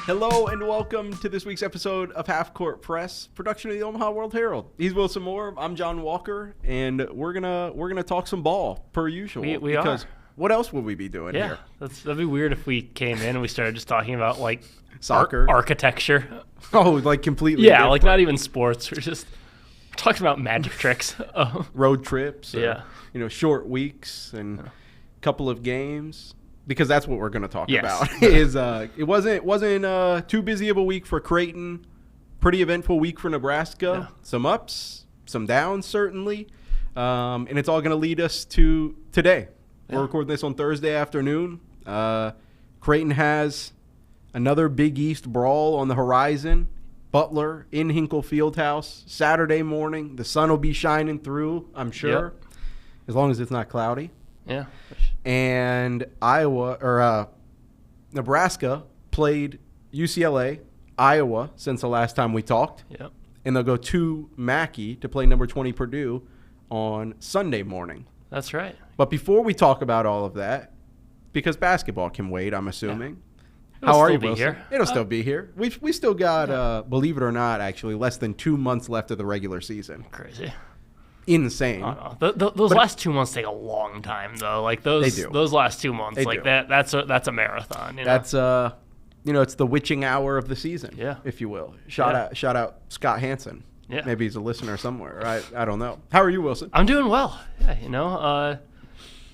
Hello and welcome to this week's episode of Half Court Press, production of the Omaha World-Herald. He's Wilson Moore, I'm Jon Walker, and we're gonna talk some ball per usual. We are. What else would we be doing here? That'd be weird if we came in and we started just talking about like Soccer, architecture. Oh, like completely. Yeah, different. like not even sports. We're talking about magic tricks. Road trips. Yeah. Short weeks and a couple of games. Because that's what we're going to talk about. It wasn't too busy of a week for Creighton. Pretty eventful week for Nebraska. Yeah. Some ups, some downs certainly, and it's all going to lead us to today. Yeah. We're recording this on Thursday afternoon. Creighton has another Big East brawl on the horizon. Butler in Hinkle Fieldhouse Saturday morning. The sun will be shining through, I'm sure, as long as it's not cloudy. Yeah. And Nebraska played UCLA, Iowa since the last time we talked. Yep. And they'll go to Mackey to play number 20 Purdue on Sunday morning. That's right. But before we talk about all of that, because basketball can wait, I'm assuming. Yeah. How are you, Wilson? Here. It'll still be here. We still got, believe it or not, actually, less than 2 months left of the regular season. Crazy. Insane. Oh, no. Those last 2 months take a long time, though. Like those last 2 months, that's a marathon. That's it's the witching hour of the season, if you will. Shout out Scott Hansen. Yeah. Maybe he's a listener somewhere. I don't know. How are you, Wilson? I'm doing well. Yeah,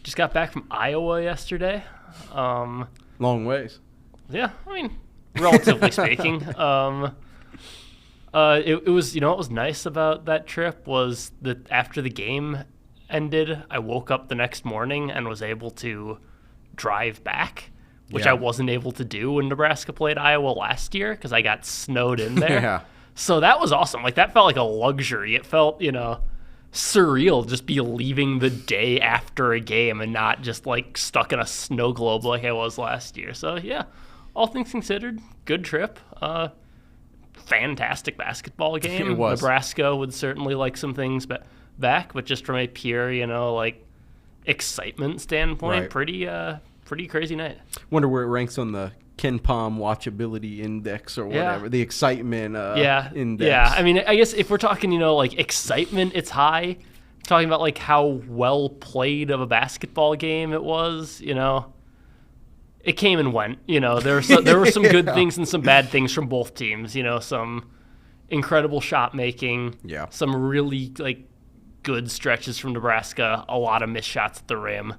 just got back from Iowa yesterday. Long ways. Yeah, I mean, relatively speaking. It was, what was nice about that trip was that after the game ended, I woke up the next morning and was able to drive back, which I wasn't able to do when Nebraska played Iowa last year because I got snowed in there. Yeah. So that was awesome. Like, that felt like a luxury. It felt, surreal just be leaving the day after a game and not just, like, stuck in a snow globe like I was last year. So, yeah, all things considered, good trip. Fantastic basketball game. It was. Nebraska would certainly like some things back, but just from a pure, excitement standpoint, right. Pretty crazy night. Wonder where it ranks on the Ken Palm watchability index or whatever. The excitement index. Yeah, I mean, I guess if we're talking, excitement, it's high. Talking about, how well played of a basketball game it was, It came and went. There were some good things and some bad things from both teams. Some incredible shot making. Yeah. Some really good stretches from Nebraska. A lot of missed shots at the rim.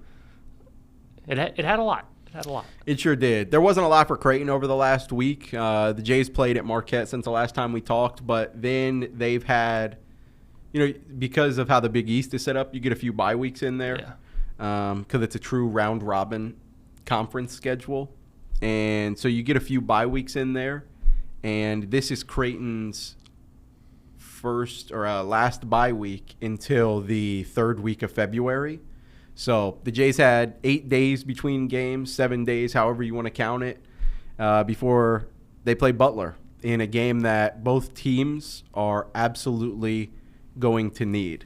It had a lot. It sure did. There wasn't a lot for Creighton over the last week. The Jays played at Marquette since the last time we talked, but then they've had, because of how the Big East is set up, you get a few bye weeks in there because it's a true round robin conference schedule, and so you get a few bye weeks in there, and this is Creighton's first or last bye week until the third week of February. So the Jays had 8 days between games, 7 days, however you want to count it, before they play Butler in a game that both teams are absolutely going to need.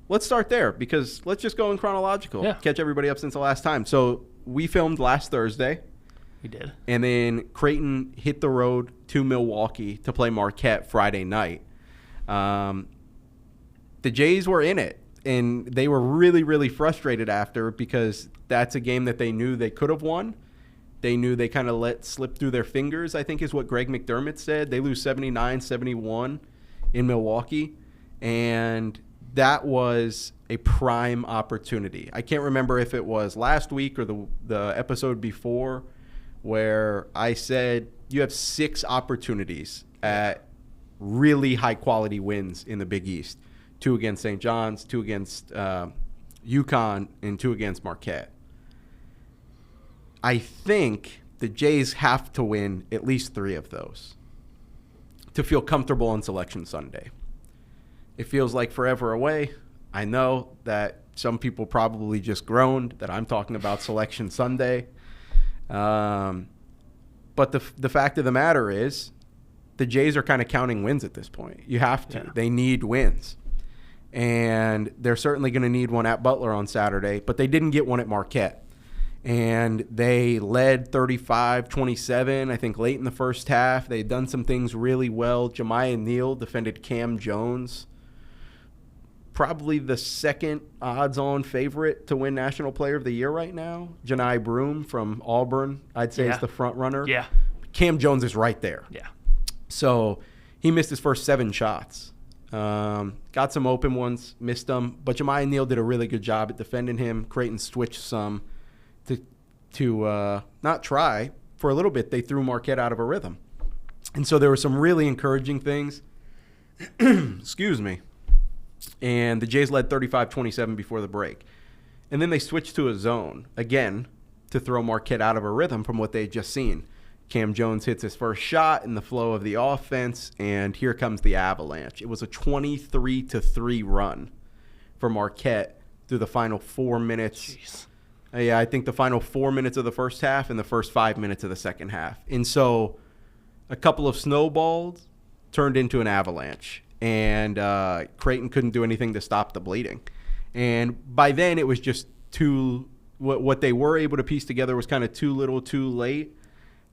Let's start there because let's just go in chronological. Yeah. Catch everybody up since the last time. So we filmed last Thursday. We did. And then Creighton hit the road to Milwaukee to play Marquette Friday night. The Jays were in it, and they were really, really frustrated after because that's a game that they knew they could have won. They knew they kind of let slip through their fingers, I think is what Greg McDermott said. They lose 79-71 in Milwaukee, and that was a prime opportunity. I can't remember if it was last week or the episode before where I said you have 6 opportunities at really high-quality wins in the Big East. 2 against St. John's, 2 against UConn, and 2 against Marquette. I think the Jays have to win at least 3 of those to feel comfortable on Selection Sunday. It feels like forever away. I know that some people probably just groaned that I'm talking about Selection Sunday. But the fact of the matter is the Jays are kind of counting wins at this point. You have to. Yeah. They need wins. And they're certainly going to need one at Butler on Saturday, but they didn't get one at Marquette. And they led 35-27, I think, late in the first half. They had done some things really well. Jemiah Neal defended Cam Jones. Probably the second odds-on favorite to win National Player of the Year right now. Janai Broome from Auburn, I'd say, is the front runner. Yeah. Cam Jones is right there. Yeah. So he missed his first 7 shots. Got some open ones, missed them. But Jemiah Neal did a really good job at defending him. Creighton switched some to not try. For a little bit, they threw Marquette out of a rhythm. And so there were some really encouraging things. Excuse me. And the Jays led 35-27 before the break. And then they switched to a zone, again, to throw Marquette out of a rhythm from what they had just seen. Cam Jones hits his first shot in the flow of the offense, and here comes the avalanche. It was a 23-3 run for Marquette through the final 4 minutes. Jeez. Yeah, I think the final 4 minutes of the first half and the first 5 minutes of the second half. And so a couple of snowballs turned into an avalanche, and Creighton couldn't do anything to stop the bleeding. And by then it was just what they were able to piece together was kind of too little too late.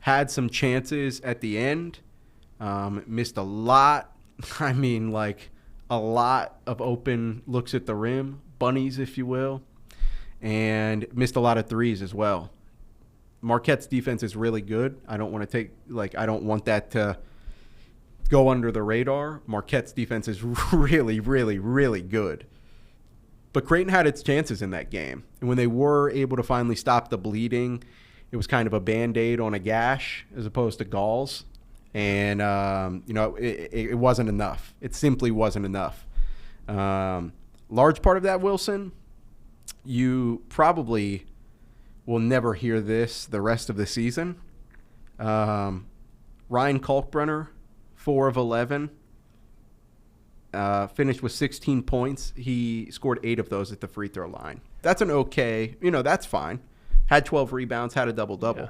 Had some chances at the end, missed a lot. I mean, like a lot of open looks at the rim, bunnies, if you will. And missed a lot of threes as well. Marquette's defense is really good. I don't want that to go under the radar. Marquette's defense is really, really, really good. But Creighton had its chances in that game. And when they were able to finally stop the bleeding, it was kind of a Band-Aid on a gash as opposed to galls. And, it wasn't enough. It simply wasn't enough. Large part of that, Wilson, you probably will never hear this the rest of the season. Ryan Kalkbrenner, 4 of 11, finished with 16 points. He scored 8 of those at the free throw line. That's that's fine. Had 12 rebounds, had a double-double.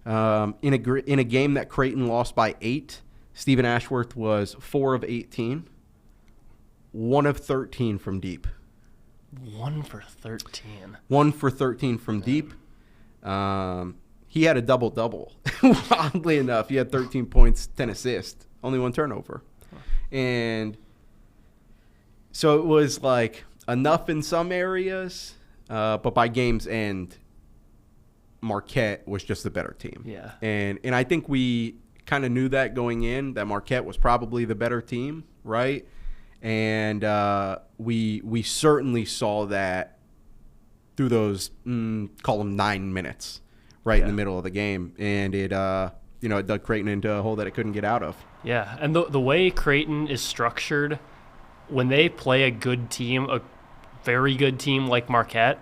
Yeah. In a game that Creighton lost by 8, Stephen Ashworth was 4 of 18, 1 of 13 from deep. 1 for 13. 1 for 13 from deep. He had a double-double. Oddly enough, he had 13 points, 10 assists, only 1 turnover. And so it was like enough in some areas, but by game's end, Marquette was just the better team. Yeah. And I think we kind of knew that going in, that Marquette was probably the better team, right? And we certainly saw that through those, call them 9 minutes, right in the middle of the game. And it dug Creighton into a hole that it couldn't get out of. Yeah, and the way Creighton is structured, when they play a good team, a very good team like Marquette,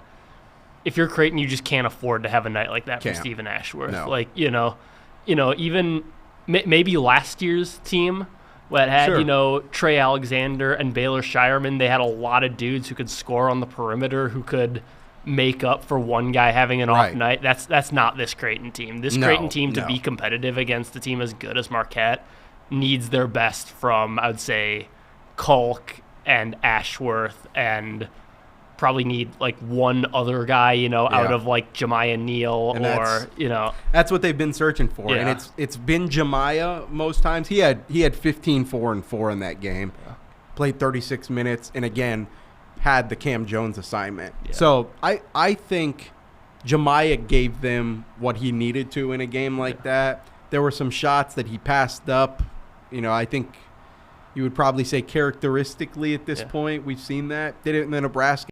if you're Creighton, you just can't afford to have a night like that from Stephen Ashworth. No. Like, even maybe last year's team that had, Trey Alexander and Baylor Shireman, they had a lot of dudes who could score on the perimeter, who could make up for one guy having an off night. That's not this Creighton team. This Creighton team, to be competitive against a team as good as Marquette, needs their best from, I would say, Kalk and Ashworth, and probably need like one other guy, out of like Jemiah Neal, or that's what they've been searching for. Yeah. And it's been Jemiah most times. He had 15, 4, and 4 in that game. Yeah. Played 36 minutes, and again had the Cam Jones assignment. Yeah. So I think Jemiah gave them what he needed to in a game like that. There were some shots that he passed up. I think you would probably say characteristically at this point, we've seen that. Did it in the Nebraska